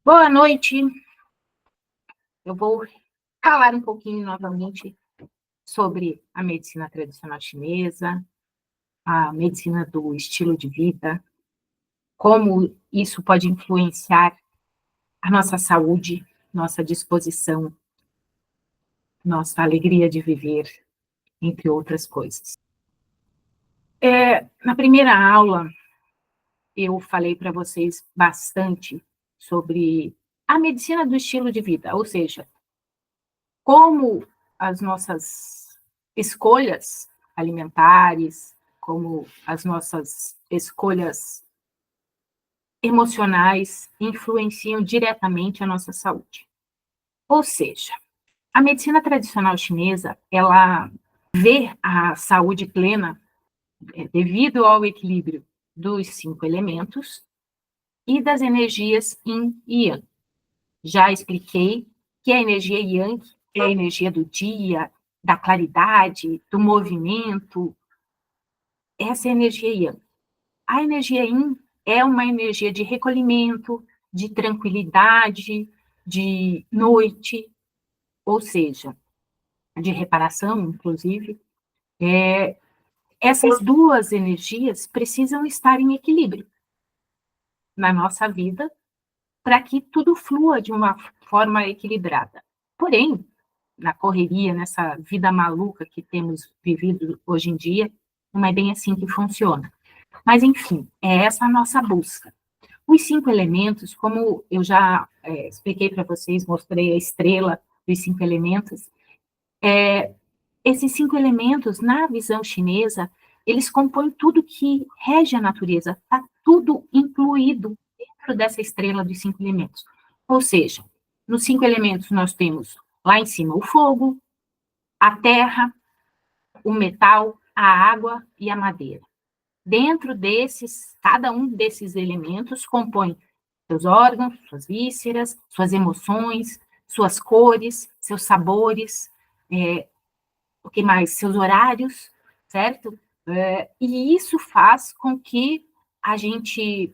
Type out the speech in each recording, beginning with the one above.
Boa noite. Eu vou falar um pouquinho novamente sobre a medicina tradicional chinesa, a medicina do estilo de vida, como isso pode influenciar a nossa saúde, nossa disposição, nossa alegria de viver, entre outras coisas. Na primeira aula, eu falei para vocês bastante sobre a medicina do estilo de vida, ou seja, como as nossas escolhas alimentares, como as nossas escolhas emocionais influenciam diretamente a nossa saúde. Ou seja, a medicina tradicional chinesa, ela vê a saúde plena devido ao equilíbrio dos 5 elementos e das energias yin e yang. Já expliquei que a energia yang é a energia do dia, da claridade, do movimento. Essa é a energia yang. A energia yin é uma energia de recolhimento, de tranquilidade, de noite, ou seja, de reparação, inclusive. Essas duas energias precisam estar em equilíbrio na nossa vida para que tudo flua de uma forma equilibrada. Porém, na correria, nessa vida maluca que temos vivido hoje em dia, não é bem assim que funciona. Mas, enfim, é essa a nossa busca. Os 5 elementos, como eu já expliquei para vocês, mostrei a estrela dos 5 elementos, esses 5 elementos, na visão chinesa, eles compõem tudo que rege a natureza, está tudo incluído dentro dessa estrela dos 5 elementos. Ou seja, nos 5 elementos nós temos lá em cima o fogo, a terra, o metal, a água e a madeira. Dentro desses, cada um desses elementos compõe seus órgãos, suas vísceras, suas emoções, suas cores, seus sabores, o que mais? Seus horários, certo? E isso faz com que a gente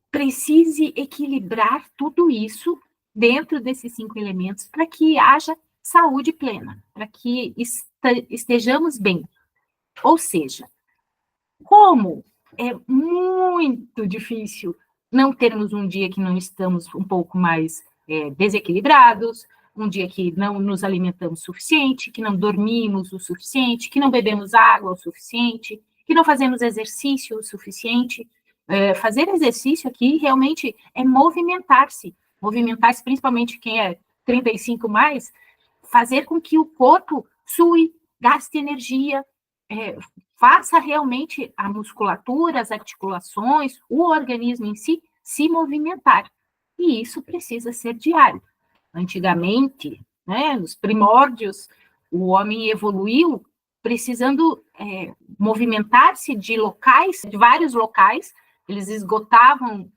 precise equilibrar tudo isso dentro desses 5 elementos para que haja saúde plena, para que estejamos bem. Ou seja, como é muito difícil não termos um dia que não estamos um pouco mais desequilibrados, um dia que não nos alimentamos o suficiente, que não dormimos o suficiente, que não bebemos água o suficiente, que não fazemos exercício o suficiente. Fazer exercício aqui realmente é movimentar-se principalmente quem é 35 mais, fazer com que o corpo sue, gaste energia, faça realmente a musculatura, as articulações, o organismo em si se movimentar. E isso precisa ser diário. Antigamente, nos primórdios, o homem evoluiu precisando movimentar-se de vários locais, eles esgotavam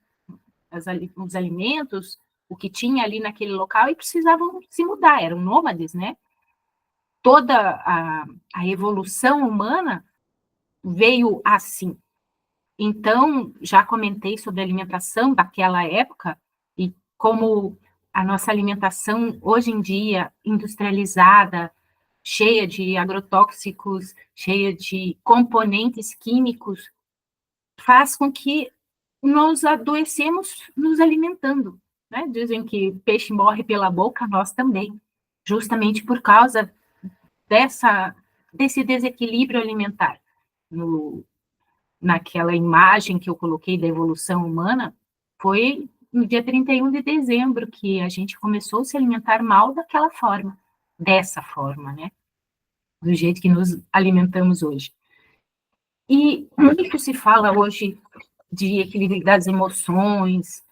os alimentos, o que tinha ali naquele local, e precisavam se mudar, eram nômades, né? Toda a evolução humana veio assim. Então, já comentei sobre a alimentação daquela época e como a nossa alimentação hoje em dia industrializada, cheia de agrotóxicos, cheia de componentes químicos, faz com que nós adoecemos nos alimentando, né? Dizem que peixe morre pela boca, nós também, justamente por causa desse desequilíbrio alimentar. Naquela imagem que eu coloquei da evolução humana, foi no dia 31 de dezembro que a gente começou a se alimentar mal daquela forma, dessa forma, né? Do jeito que nos alimentamos hoje. E muito se fala hoje de equilíbrio das emoções,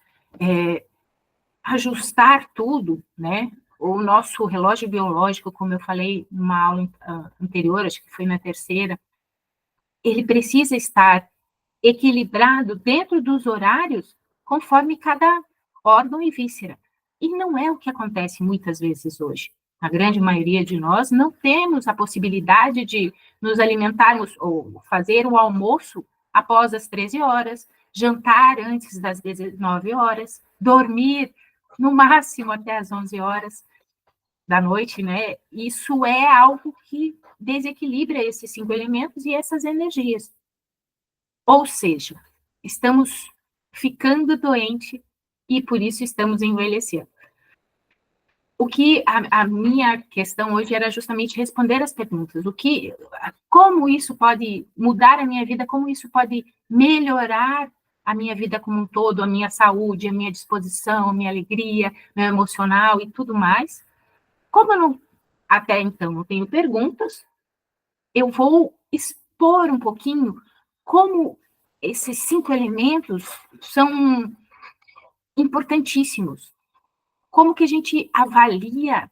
ajustar tudo, né? O nosso relógio biológico, como eu falei numa aula anterior, acho que foi na terceira, ele precisa estar equilibrado dentro dos horários conforme cada órgão e víscera. E não é o que acontece muitas vezes hoje. A grande maioria de nós não temos a possibilidade de nos alimentarmos ou fazer o almoço após as 13 horas, jantar antes das 19 horas, dormir no máximo até as 11 horas da noite, né? Isso é algo que desequilibra esses 5 elementos e essas energias. Ou seja, estamos ficando doente e por isso estamos envelhecendo. O que a minha questão hoje era justamente responder as perguntas. Como isso pode mudar a minha vida? Como isso pode melhorar a minha vida como um todo, a minha saúde, a minha disposição, a minha alegria, meu emocional e tudo mais? Como eu não, até então não tenho perguntas, eu vou expor um pouquinho como esses 5 elementos são importantíssimos. Como que a gente avalia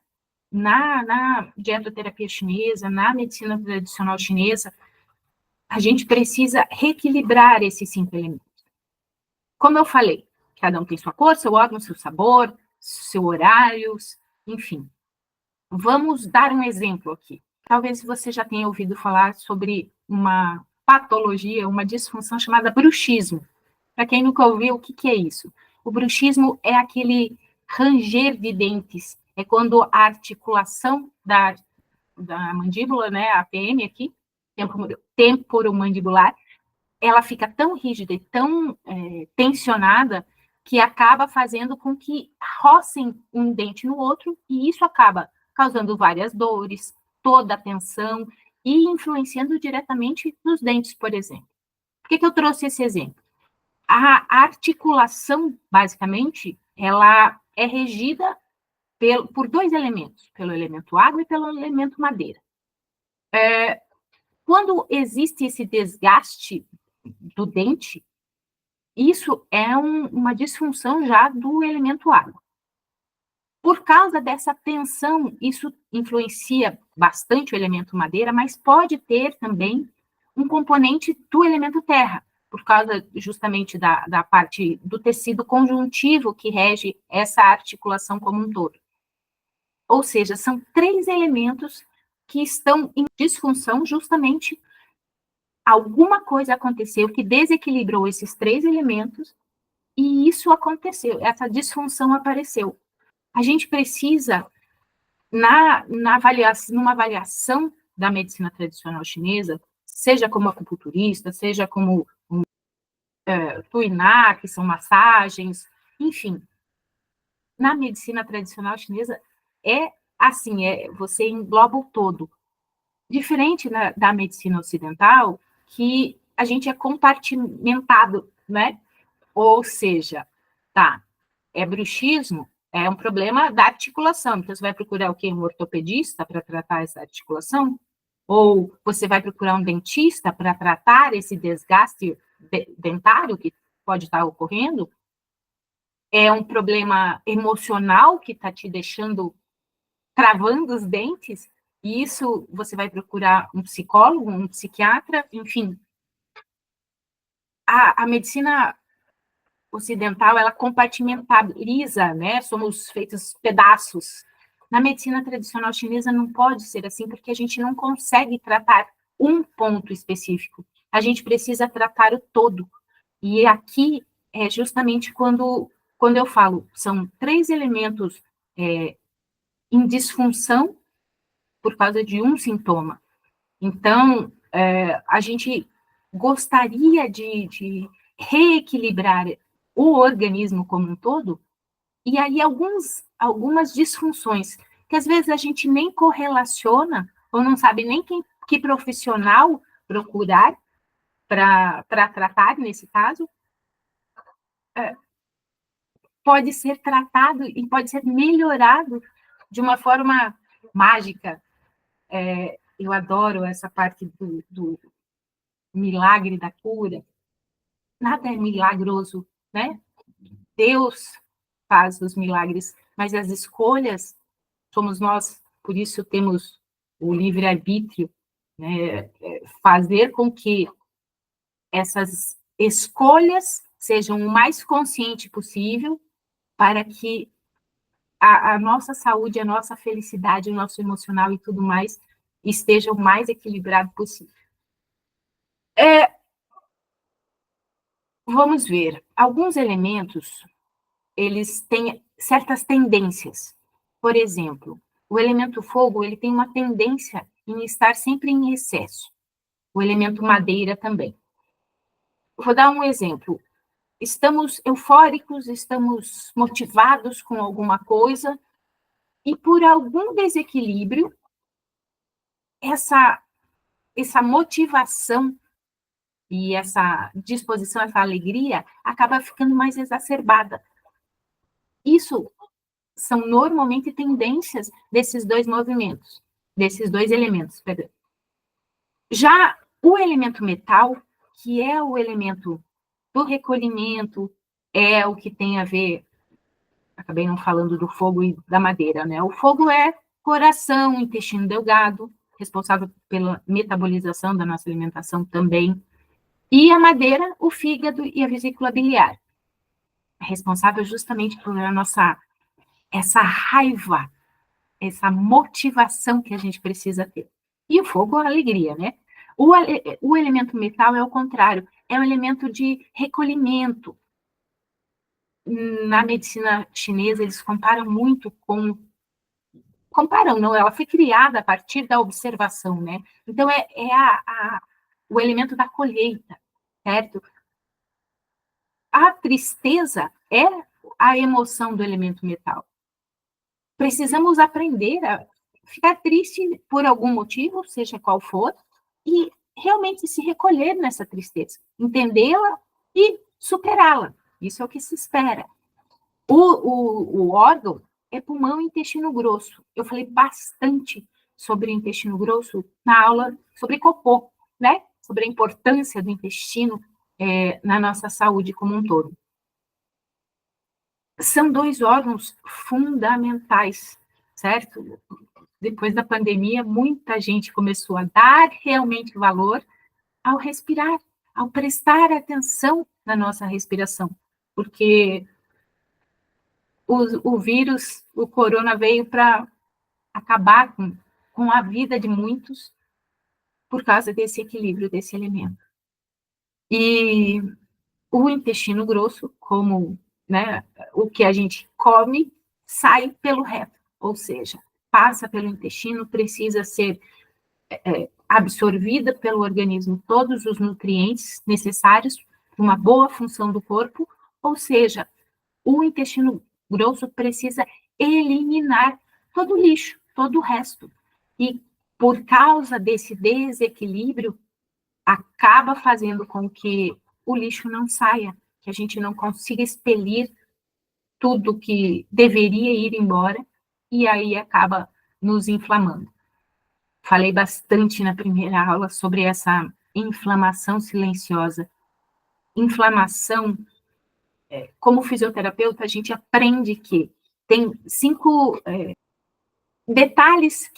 na dietoterapia chinesa, na medicina tradicional chinesa, a gente precisa reequilibrar esses 5 elementos. Como eu falei, cada um tem sua cor, seu órgão, seu sabor, seu horários, enfim. Vamos dar um exemplo aqui. Talvez você já tenha ouvido falar sobre uma patologia, uma disfunção chamada bruxismo. Para quem nunca ouviu, o que é isso? O bruxismo é aquele ranger de dentes. É quando a articulação da mandíbula, né, a APM aqui, temporomandibular, ela fica tão rígida e tão tensionada que acaba fazendo com que rocem um dente no outro e isso acaba causando várias dores, toda a tensão e influenciando diretamente nos dentes, por exemplo. Por que eu trouxe esse exemplo? A articulação, basicamente, ela é regida por 2 elementos, pelo elemento água e pelo elemento madeira. Quando existe esse desgaste do dente, isso é uma disfunção já do elemento água. Por causa dessa tensão, isso influencia bastante o elemento madeira, mas pode ter também um componente do elemento terra, por causa justamente da parte do tecido conjuntivo que rege essa articulação como um todo. Ou seja, são 3 elementos que estão em disfunção justamente alguma coisa aconteceu que desequilibrou esses 3 elementos e isso aconteceu, essa disfunção apareceu. A gente precisa, numa avaliação da medicina tradicional chinesa, seja como acupunturista, seja como tuiná, que são massagens, enfim, na medicina tradicional chinesa é assim, você engloba o todo. Diferente da medicina ocidental, que a gente é compartimentado, né? Ou seja, tá, é bruxismo, é um problema da articulação. Então, você vai procurar o quê? Um ortopedista para tratar essa articulação? Ou você vai procurar um dentista para tratar esse desgaste dentário que pode estar ocorrendo? É um problema emocional que está te deixando travando os dentes? E isso você vai procurar um psicólogo, um psiquiatra, enfim. A medicina ocidental, ela compartimentaliza, né? Somos feitos pedaços. Na medicina tradicional chinesa não pode ser assim, porque a gente não consegue tratar um ponto específico. A gente precisa tratar o todo. E aqui é justamente quando eu falo, são 3 elementos em disfunção por causa de um sintoma. Então, a gente gostaria de reequilibrar o organismo como um todo, e aí algumas disfunções, que às vezes a gente nem correlaciona, ou não sabe nem que profissional procurar para tratar, nesse caso, pode ser tratado e pode ser melhorado de uma forma mágica. Eu adoro essa parte do milagre da cura. Nada é milagroso, né? Deus faz os milagres, mas as escolhas somos nós, por isso temos o livre-arbítrio, né? Fazer com que essas escolhas sejam o mais consciente possível para que a nossa saúde, a nossa felicidade, o nosso emocional e tudo mais esteja o mais equilibrado possível. Vamos ver, alguns elementos, eles têm certas tendências. Por exemplo, o elemento fogo, ele tem uma tendência em estar sempre em excesso. O elemento madeira também. Vou dar um exemplo. Estamos eufóricos, estamos motivados com alguma coisa, e por algum desequilíbrio, essa motivação e essa disposição, essa alegria, acaba ficando mais exacerbada. Isso são normalmente tendências desses dois movimentos, desses dois elementos, perdão. Já o elemento metal, que é o elemento do recolhimento, é o que tem a ver, acabei não falando do fogo e da madeira, né? O fogo é coração, intestino delgado, responsável pela metabolização da nossa alimentação também. E a madeira, o fígado e a vesícula biliar, responsável justamente por essa raiva, essa motivação que a gente precisa ter. E o fogo é a alegria, né? O elemento metal é o contrário, é um elemento de recolhimento. Na medicina chinesa, eles comparam muito com... Comparam, não, ela foi criada a partir da observação, né? Então, o elemento da colheita, certo? A tristeza é a emoção do elemento metal. Precisamos aprender a ficar triste por algum motivo, seja qual for, e realmente se recolher nessa tristeza, entendê-la e superá-la. Isso é o que se espera. O órgão é pulmão e intestino grosso. Eu falei bastante sobre o intestino grosso na aula sobre cocô, né? Sobre a importância do intestino na nossa saúde como um todo. São dois órgãos fundamentais, certo? Depois da pandemia, muita gente começou a dar realmente valor ao respirar, ao prestar atenção na nossa respiração, porque o vírus, o corona veio para acabar com a vida de muitos por causa desse equilíbrio, desse elemento. E o intestino grosso, como, né, o que a gente come, sai pelo reto, ou seja, passa pelo intestino, precisa ser absorvida pelo organismo todos os nutrientes necessários para uma boa função do corpo, ou seja, o intestino grosso precisa eliminar todo o lixo, todo o resto. E por causa desse desequilíbrio, acaba fazendo com que o lixo não saia, que a gente não consiga expelir tudo que deveria ir embora, e aí acaba nos inflamando. Falei bastante na primeira aula sobre essa inflamação silenciosa. Inflamação, como fisioterapeuta, a gente aprende que tem 5 detalhes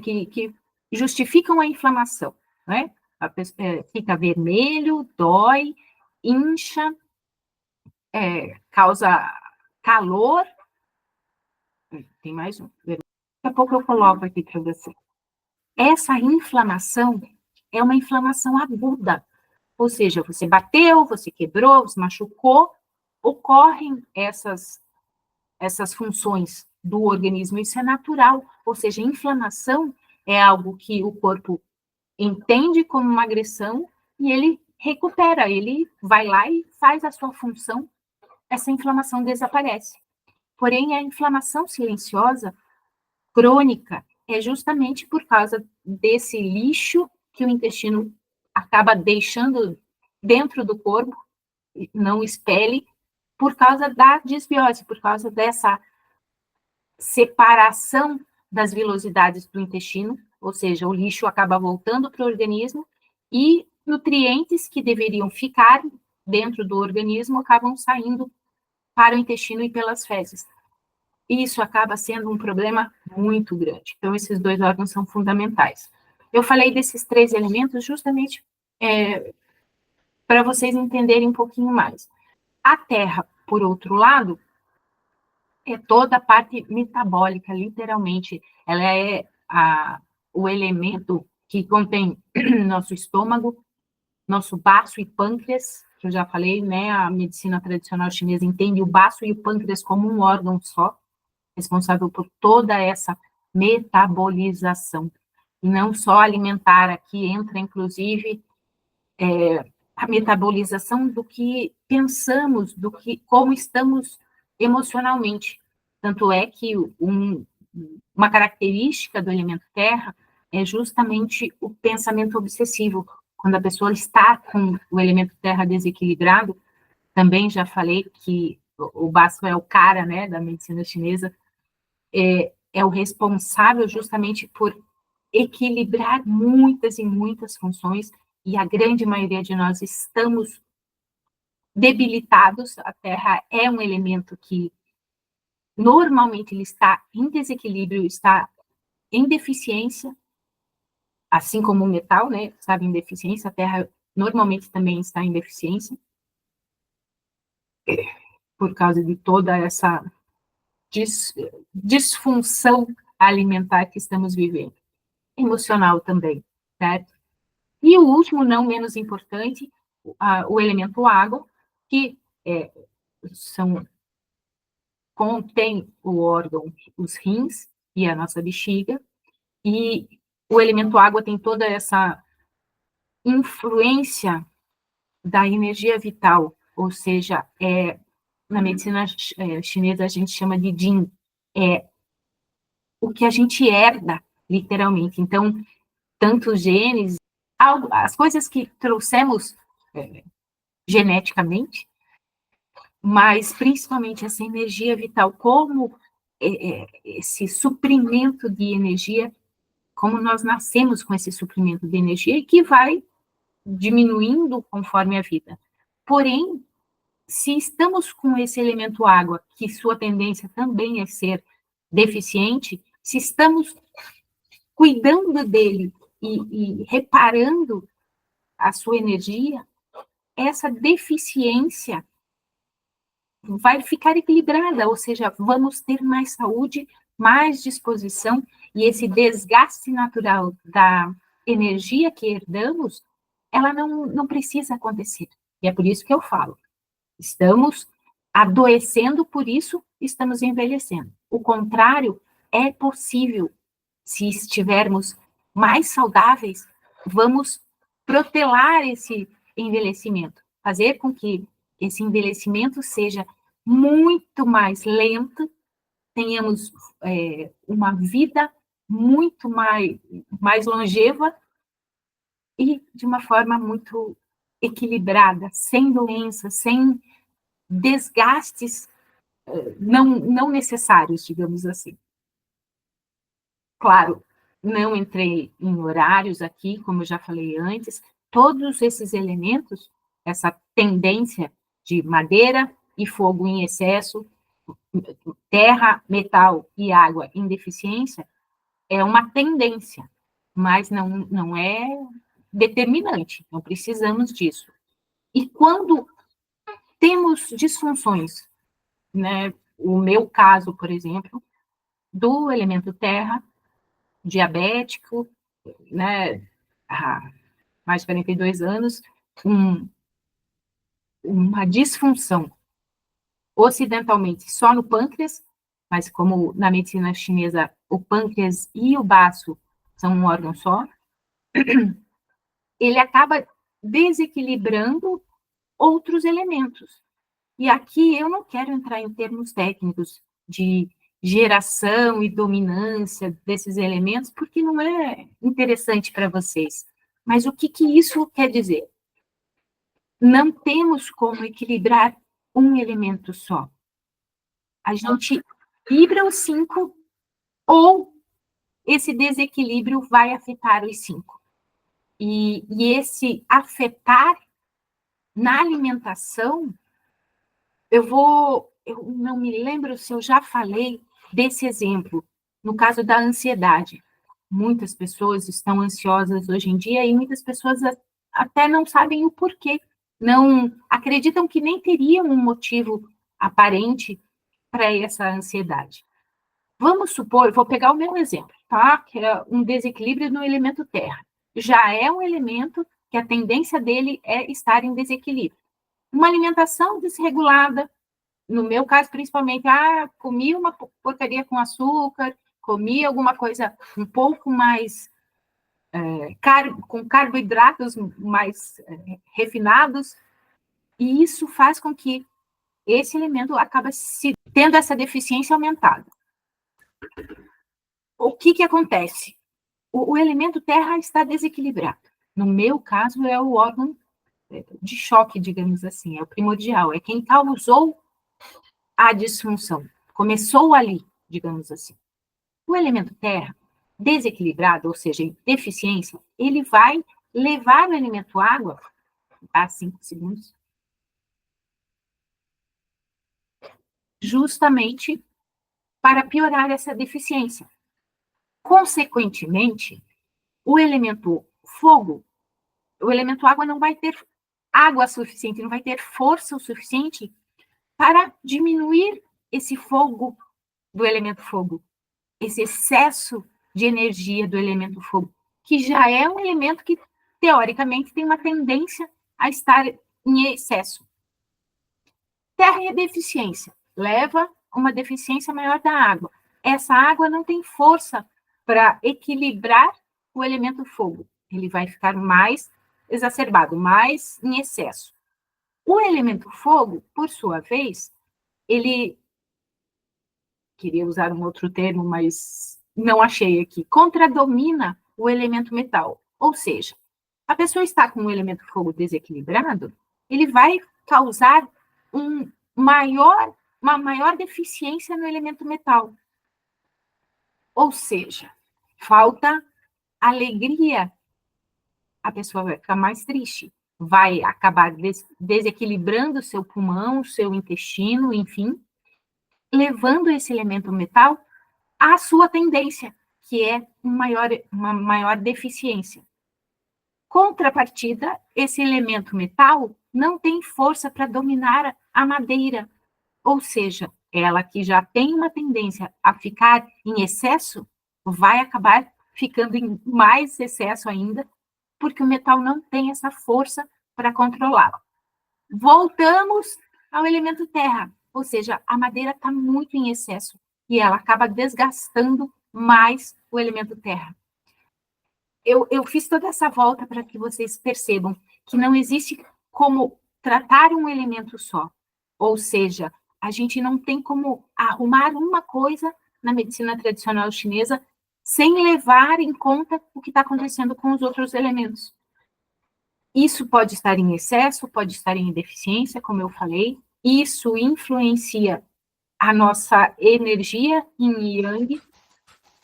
que justificam a inflamação, né? Fica vermelho, dói, incha, causa calor. Tem mais um. Daqui a pouco eu coloco aqui para você. Essa inflamação é uma inflamação aguda, ou seja, você bateu, você quebrou, você machucou, ocorrem essas funções do organismo, isso é natural, ou seja, inflamação é algo que o corpo entende como uma agressão e ele recupera, ele vai lá e faz a sua função, essa inflamação desaparece. Porém, a inflamação silenciosa, crônica, é justamente por causa desse lixo que o intestino acaba deixando dentro do corpo, não expele, por causa da desbiose, por causa dessa separação das vilosidades do intestino, ou seja, o lixo acaba voltando para o organismo e nutrientes que deveriam ficar dentro do organismo acabam saindo para o intestino e pelas fezes. Isso acaba sendo um problema muito grande. Então, esses dois órgãos são fundamentais. Eu falei desses 3 elementos justamente para vocês entenderem um pouquinho mais. A Terra, por outro lado, é toda a parte metabólica, literalmente. Ela é o elemento que contém nosso estômago, nosso baço e pâncreas, que eu já falei, né, a medicina tradicional chinesa entende o baço e o pâncreas como um órgão só, responsável por toda essa metabolização. E não só alimentar, aqui entra, inclusive, a metabolização do que pensamos, do que como estamos emocionalmente. Tanto é que uma característica do elemento terra é justamente o pensamento obsessivo. Quando a pessoa está com o elemento terra desequilibrado, também já falei que o baço é o cara, né, da medicina chinesa, é o responsável justamente por equilibrar muitas e muitas funções, e a grande maioria de nós estamos debilitados. A Terra é um elemento que normalmente ele está em desequilíbrio, está em deficiência, assim como o metal, né, estava em deficiência, a Terra normalmente também está em deficiência, por causa de toda essa disfunção alimentar que estamos vivendo. Emocional também, certo? E o último, não menos importante, o elemento água, que contém o órgão, os rins e a nossa bexiga, e o elemento água tem toda essa influência da energia vital, ou seja, na medicina chinesa a gente chama de Jin, é o que a gente herda, literalmente. Então, tanto os genes, as coisas que trouxemos geneticamente, mas principalmente essa energia vital, como esse suprimento de energia, como nós nascemos com esse suprimento de energia e que vai diminuindo conforme a vida. Porém, se estamos com esse elemento água, que sua tendência também é ser deficiente, se estamos cuidando dele e reparando a sua energia, essa deficiência vai ficar equilibrada, ou seja, vamos ter mais saúde, mais disposição, e esse desgaste natural da energia que herdamos, ela não precisa acontecer. E é por isso que eu falo, estamos adoecendo, por isso estamos envelhecendo. O contrário é possível. Se estivermos mais saudáveis, vamos protelar esse envelhecimento, fazer com que esse envelhecimento seja muito mais lento, tenhamos uma vida muito mais longeva e de uma forma muito equilibrada, sem doenças, sem desgastes não necessários, digamos assim. Claro, não entrei em horários aqui, como eu já falei antes, todos esses elementos, essa tendência de madeira e fogo em excesso, terra, metal e água em deficiência, é uma tendência, mas não é determinante, não precisamos disso. E quando temos disfunções, né, o meu caso, por exemplo, do elemento terra, diabético, né, há mais de 42 anos, uma disfunção ocidentalmente só no pâncreas, mas como na medicina chinesa o pâncreas e o baço são um órgão só, ele acaba desequilibrando outros elementos. E aqui eu não quero entrar em termos técnicos de geração e dominância desses elementos, porque não é interessante para vocês. Mas o que isso quer dizer? Não temos como equilibrar um elemento só. A gente equilibra os 5, ou esse desequilíbrio vai afetar os 5. E esse afetar na alimentação, eu não me lembro se eu já falei desse exemplo, no caso da ansiedade. Muitas pessoas estão ansiosas hoje em dia e muitas pessoas até não sabem o porquê, não acreditam que nem teriam um motivo aparente para essa ansiedade. Vamos supor, vou pegar o meu exemplo, tá? Que é um desequilíbrio no elemento terra. Já é um elemento que a tendência dele é estar em desequilíbrio. uma alimentação desregulada, no meu caso, principalmente, comi uma porcaria com açúcar, comi alguma coisa um pouco mais com carboidratos mais refinados, e isso faz com que esse elemento acaba tendo essa deficiência aumentada. O que acontece? O elemento terra está desequilibrado. No meu caso, é o órgão de choque, digamos assim, é o primordial, é quem causou a disfunção. Começou ali, digamos assim. O elemento terra, desequilibrado, ou seja, em deficiência, ele vai levar o elemento água, a 5 segundos, justamente para piorar essa deficiência. Consequentemente, o elemento fogo, o elemento água não vai ter água suficiente, não vai ter força o suficiente para diminuir esse fogo do elemento fogo, esse excesso de energia do elemento fogo, que já é um elemento que, teoricamente, tem uma tendência a estar em excesso. Terra e deficiência leva a uma deficiência maior da água. Essa água não tem força para equilibrar o elemento fogo. Ele vai ficar mais exacerbado, mais em excesso. O elemento fogo, por sua vez, ele queria usar um outro termo, mas não achei aqui, contradomina o elemento metal. Ou seja, a pessoa está com o elemento fogo desequilibrado, ele vai causar uma maior deficiência no elemento metal. Ou seja, falta alegria, a pessoa vai ficar mais triste, vai acabar desequilibrando o seu pulmão, o seu intestino, enfim, levando esse elemento metal à sua tendência, que é uma maior deficiência. Contrapartida, esse elemento metal não tem força para dominar a madeira, ou seja, ela que já tem uma tendência a ficar em excesso, vai acabar ficando em mais excesso ainda, porque o metal não tem essa força para controlá-lo. Voltamos ao elemento terra, ou seja, a madeira está muito em excesso e ela acaba desgastando mais o elemento terra. Eu fiz toda essa volta para que vocês percebam que não existe como tratar um elemento só. Ou seja, a gente não tem como arrumar uma coisa na medicina tradicional chinesa sem levar em conta o que está acontecendo com os outros elementos. Isso pode estar em excesso, pode estar em deficiência, como eu falei. Isso influencia a nossa energia em yang,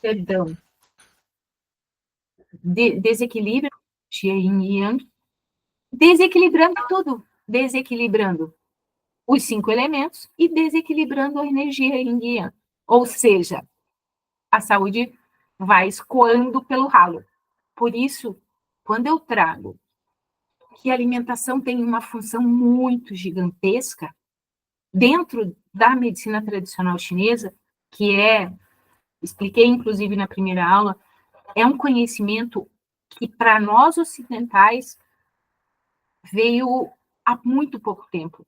perdão, desequilíbrio de yin e yang, desequilibrando tudo, desequilibrando os 5 elementos e desequilibrando a energia yin e yang. Ou seja, a saúde vai escoando pelo ralo. Por isso, quando eu trago que a alimentação tem uma função muito gigantesca dentro da medicina tradicional chinesa, que expliquei inclusive na primeira aula, é um conhecimento que para nós ocidentais veio há muito pouco tempo.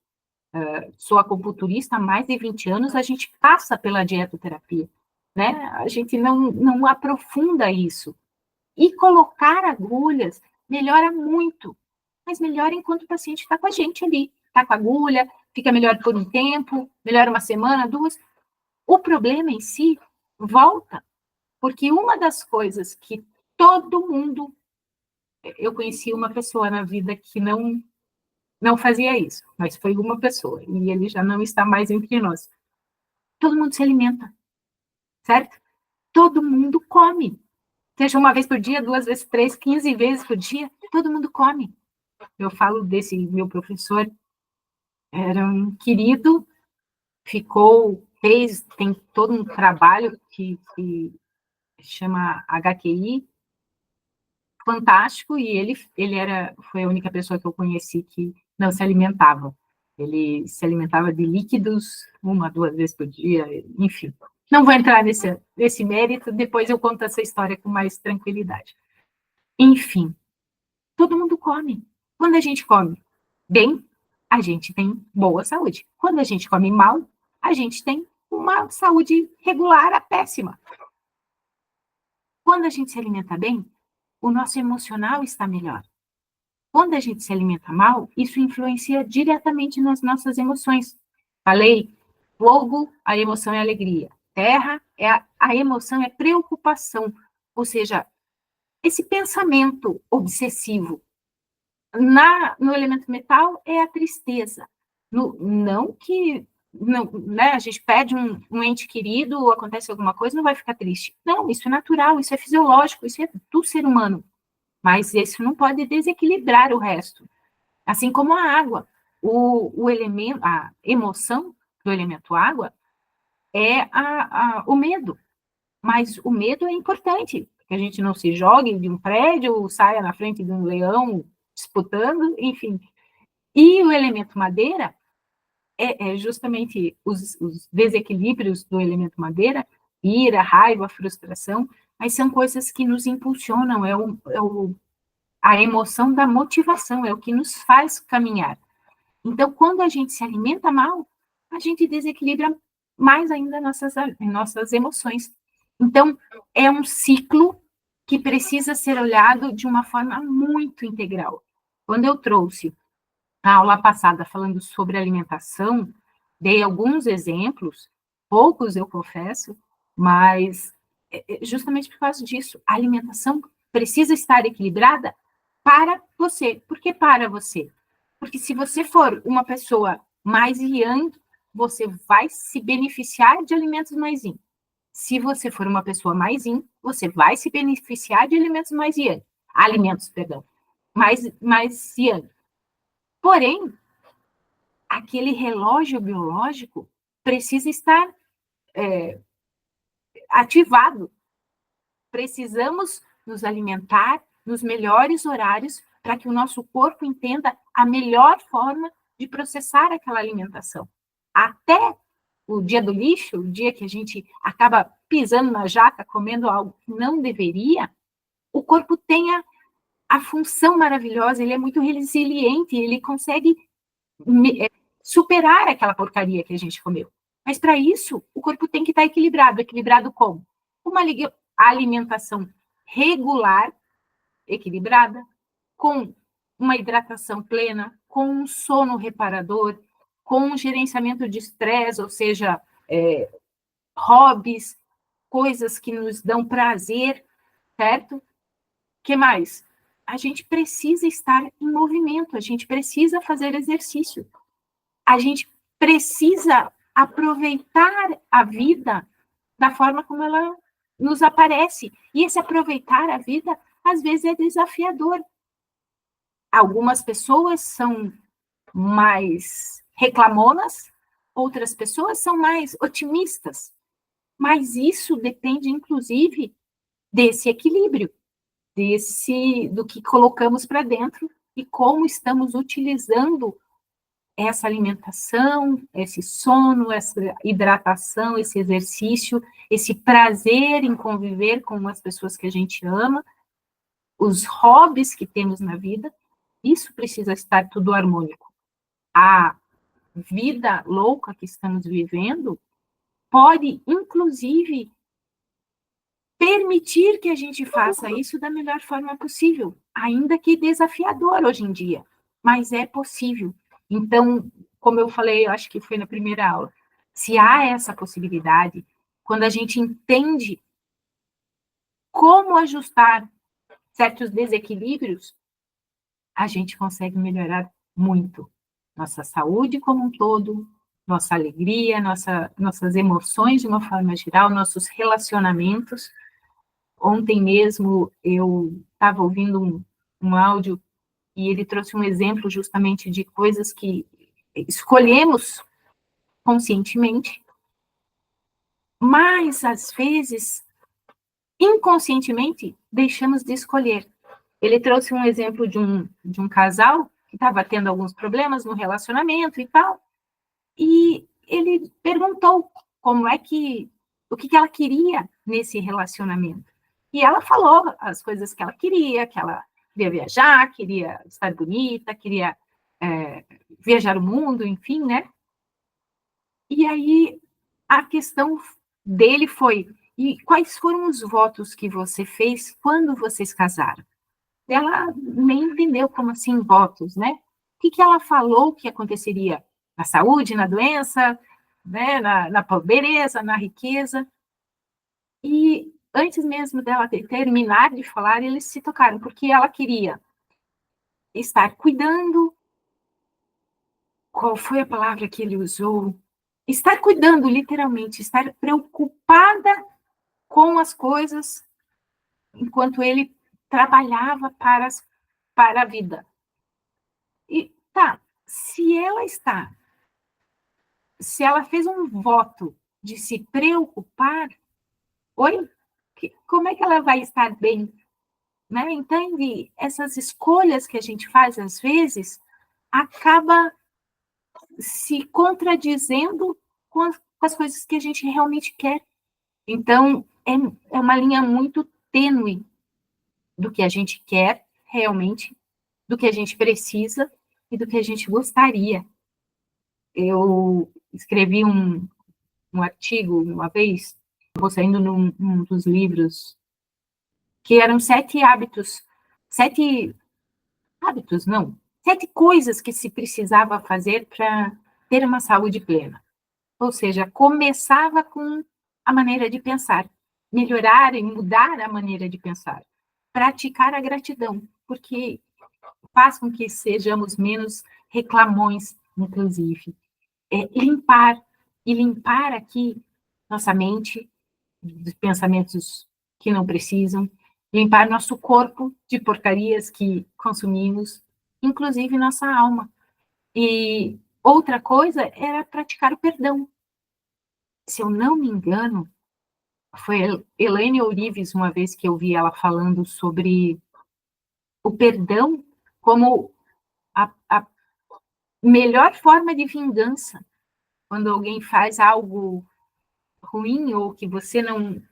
Sou acupunturista há mais de 20 anos, a gente passa pela dietoterapia, né? A gente não aprofunda isso. E colocar agulhas melhora muito, mas melhora enquanto o paciente está com a gente ali, está com a agulha, fica melhor por um tempo, melhora uma semana, 2. O problema em si volta, porque uma das coisas que todo mundo... Eu conheci uma pessoa na vida que não fazia isso, mas foi uma pessoa, e ele já não está mais entre nós. Todo mundo se alimenta, certo? Todo mundo come. Seja uma vez por dia, 2 vezes, 3, 15 vezes por dia, todo mundo come. Eu falo desse meu professor, era um querido, tem todo um trabalho que chama HQI, fantástico, e ele foi a única pessoa que eu conheci que não se alimentava. Ele se alimentava de líquidos 1, 2 vezes por dia, enfim. Não vou entrar nesse mérito, depois eu conto essa história com mais tranquilidade. Enfim, todo mundo come. Quando a gente come bem, a gente tem boa saúde. Quando a gente come mal, a gente tem uma saúde regular a péssima. Quando a gente se alimenta bem, o nosso emocional está melhor. Quando a gente se alimenta mal, isso influencia diretamente nas nossas emoções. Falei, fogo, a emoção é alegria. Terra, a emoção é preocupação. Ou seja, esse pensamento obsessivo. No elemento metal é a tristeza. Não que não, né, a gente perde um ente querido, ou acontece alguma coisa, não vai ficar triste. Não, isso é natural, isso é fisiológico, isso é do ser humano. Mas isso não pode desequilibrar o resto. Assim como a água. O elemento, a emoção do elemento água é o medo. Mas o medo é importante, que a gente não se jogue de um prédio, ou saia na frente de um leão disputando, enfim. E o elemento madeira é justamente os desequilíbrios do elemento madeira, ira, raiva, frustração, mas são coisas que nos impulsionam, a emoção da motivação, é o que nos faz caminhar. Então, quando a gente se alimenta mal, a gente desequilibra mais ainda nossas emoções. Então, é um ciclo que precisa ser olhado de uma forma muito integral. Quando eu trouxe a aula passada falando sobre alimentação, dei alguns exemplos, poucos eu confesso, mas justamente por causa disso, a alimentação precisa estar equilibrada para você. Por que para você? Porque se você for uma pessoa mais yang, você vai se beneficiar de alimentos mais yin. Se você for uma pessoa mais yin, você vai se beneficiar de alimentos mais yang. Alimentos, perdão, mais yang. Porém, aquele relógio biológico precisa estar ativado. Precisamos nos alimentar nos melhores horários para que o nosso corpo entenda a melhor forma de processar aquela alimentação. Até o dia do lixo, o dia que a gente acaba pisando na jaca, comendo algo que não deveria, o corpo tem a função maravilhosa, ele é muito resiliente, ele consegue superar aquela porcaria que a gente comeu. Mas para isso, o corpo tem que estar equilibrado. Equilibrado como? Uma alimentação regular, equilibrada, com uma hidratação plena, com um sono reparador, com um gerenciamento de estresse, ou seja, hobbies, coisas que nos dão prazer, certo? O que mais? A gente precisa estar em movimento, a gente precisa fazer exercício. A gente precisa aproveitar a vida da forma como ela nos aparece. E esse aproveitar a vida, às vezes, é desafiador. Algumas pessoas são mais reclamonas, outras pessoas são mais otimistas. Mas isso depende, inclusive, desse equilíbrio, do que colocamos para dentro e como estamos utilizando essa alimentação, esse sono, essa hidratação, esse exercício, esse prazer em conviver com as pessoas que a gente ama, os hobbies que temos na vida, isso precisa estar tudo harmônico. A vida louca que estamos vivendo pode, inclusive, permitir que a gente faça isso da melhor forma possível, ainda que desafiador hoje em dia, mas é possível. Então, como eu falei, eu acho que foi na primeira aula, se há essa possibilidade, quando a gente entende como ajustar certos desequilíbrios, a gente consegue melhorar muito nossa saúde como um todo, nossa alegria, nossas emoções de uma forma geral, nossos relacionamentos. Ontem mesmo eu estava ouvindo um áudio e ele trouxe um exemplo justamente de coisas que escolhemos conscientemente, mas às vezes, inconscientemente, deixamos de escolher. Ele trouxe um exemplo de um casal que estava tendo alguns problemas no relacionamento e tal, e ele perguntou o que ela queria nesse relacionamento. E ela falou as coisas que ela queria viajar, queria estar bonita, queria viajar o mundo, enfim, né? E aí a questão dele foi: e quais foram os votos que você fez quando vocês casaram? Ela nem entendeu como assim votos, né? O que ela falou que aconteceria na saúde, na doença, né? Na pobreza, na riqueza. E antes mesmo dela terminar de falar, eles se tocaram, porque ela queria estar cuidando. Qual foi a palavra que ele usou? Estar cuidando, literalmente, estar preocupada com as coisas enquanto ele trabalhava para a vida. E tá, se ela fez um voto de se preocupar, oi, como é que ela vai estar bem? Né? Entende? Essas escolhas que a gente faz, às vezes, acaba se contradizendo com as coisas que a gente realmente quer. Então, é uma linha muito tênue do que a gente quer realmente, do que a gente precisa e do que a gente gostaria. Eu escrevi um artigo uma vez, vou saindo num dos livros, que eram 7 hábitos, não, 7 coisas que se precisava fazer para ter uma saúde plena. Ou seja, começava com a maneira de pensar, melhorar e mudar a maneira de pensar, praticar a gratidão, porque faz com que sejamos menos reclamões, inclusive. Limpar aqui nossa mente de pensamentos que não precisam, limpar nosso corpo de porcarias que consumimos, inclusive nossa alma. E outra coisa era praticar o perdão. Se eu não me engano, foi Elaine Orives, uma vez que eu vi ela falando sobre o perdão como a melhor forma de vingança. Quando alguém faz algo ruim ou que você não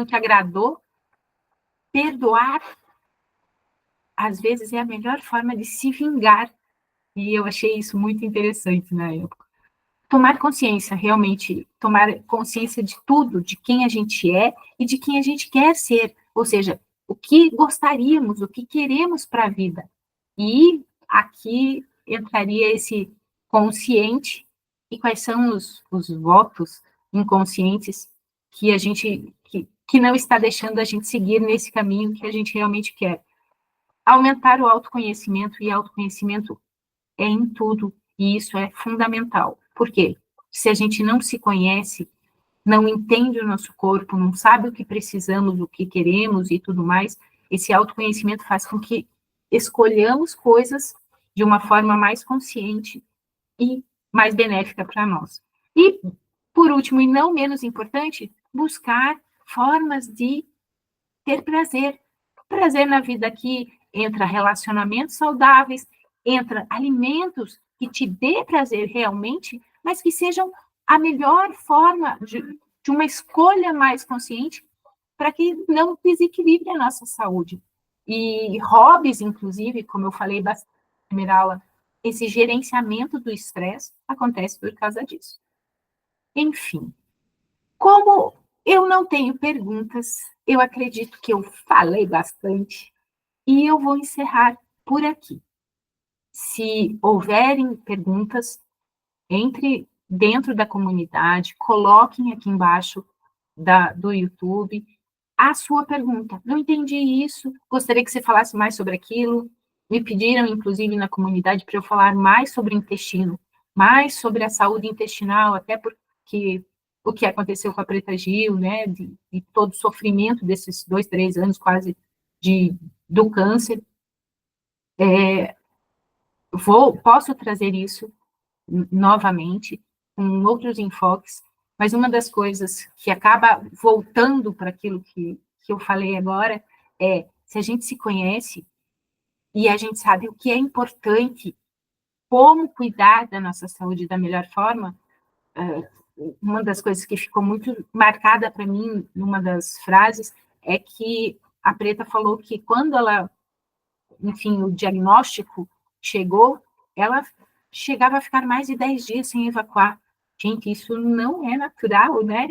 te agradou, perdoar, às vezes, é a melhor forma de se vingar. E eu achei isso muito interessante na época. Tomar consciência, realmente, tomar consciência de tudo, de quem a gente é e de quem a gente quer ser. Ou seja, o que gostaríamos, o que queremos para a vida. E aqui entraria esse consciente e quais são os votos inconscientes que a gente que não está deixando a gente seguir nesse caminho que a gente realmente quer. Aumentar o autoconhecimento, e autoconhecimento é em tudo, e isso é fundamental. Por quê? Se a gente não se conhece, não entende o nosso corpo, não sabe o que precisamos, o que queremos e tudo mais, esse autoconhecimento faz com que escolhamos coisas de uma forma mais consciente e mais benéfica para nós. E, por último, e não menos importante, buscar formas de ter prazer. Prazer na vida aqui entra relacionamentos saudáveis, entra alimentos que te dê prazer realmente, mas que sejam a melhor forma de uma escolha mais consciente para que não desequilibre a nossa saúde. E hobbies, inclusive, como eu falei bastante na primeira aula, esse gerenciamento do estresse acontece por causa disso. Enfim, como eu não tenho perguntas, eu acredito que eu falei bastante e eu vou encerrar por aqui. Se houverem perguntas, entre dentro da comunidade, coloquem aqui embaixo do YouTube a sua pergunta. Não entendi isso, gostaria que você falasse mais sobre aquilo. Me pediram, inclusive, na comunidade para eu falar mais sobre o intestino, mais sobre a saúde intestinal, até porque o que aconteceu com a Preta Gil, né, de todo o sofrimento desses 2, 3 anos quase do câncer. Posso trazer isso novamente, com outros enfoques, mas uma das coisas que acaba voltando para aquilo que eu falei agora é, se a gente se conhece e a gente sabe o que é importante, como cuidar da nossa saúde da melhor forma, uma das coisas que ficou muito marcada para mim, numa das frases, é que a Preta falou que quando ela, enfim, o diagnóstico chegou, ela chegava a ficar mais de 10 dias sem evacuar. Gente, isso não é natural, né?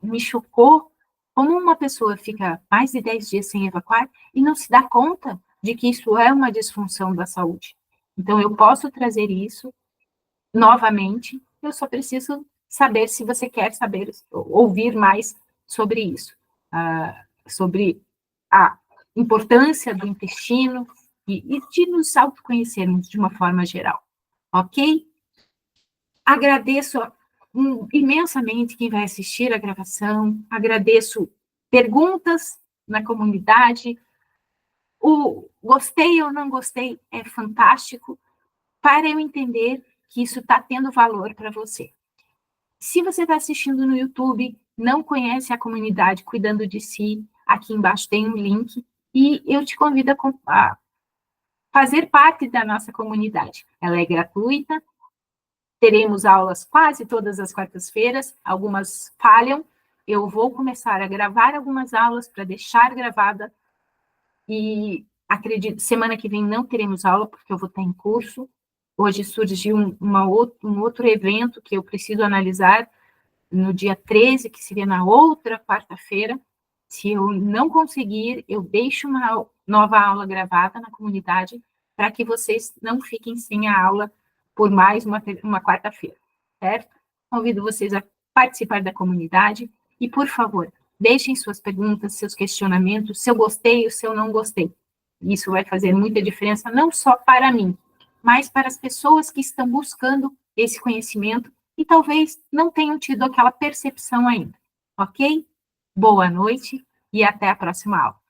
Me chocou como uma pessoa fica mais de 10 dias sem evacuar e não se dá conta de que isso é uma disfunção da saúde. Então, eu posso trazer isso novamente, eu só preciso saber se você quer saber, ouvir mais sobre isso, sobre a importância do intestino e de nos autoconhecermos de uma forma geral, ok? Agradeço imensamente quem vai assistir a gravação, agradeço perguntas na comunidade, o gostei ou não gostei é fantástico, para eu entender que isso está tendo valor para você. Se você está assistindo no YouTube, não conhece a comunidade Cuidando de Si, aqui embaixo tem um link, e eu te convido a fazer parte da nossa comunidade. Ela é gratuita, teremos aulas quase todas as quartas-feiras, algumas falham, eu vou começar a gravar algumas aulas para deixar gravada, e acredito, semana que vem não teremos aula, porque eu vou estar em curso. Hoje surgiu um outro evento que eu preciso analisar, no dia 13, que seria na outra quarta-feira. Se eu não conseguir, eu deixo uma nova aula gravada na comunidade para que vocês não fiquem sem a aula por mais uma quarta-feira, certo? Convido vocês a participar da comunidade e, por favor, deixem suas perguntas, seus questionamentos, se eu gostei ou se eu não gostei. Isso vai fazer muita diferença, não só para mim, mas para as pessoas que estão buscando esse conhecimento e talvez não tenham tido aquela percepção ainda, ok? Boa noite e até a próxima aula.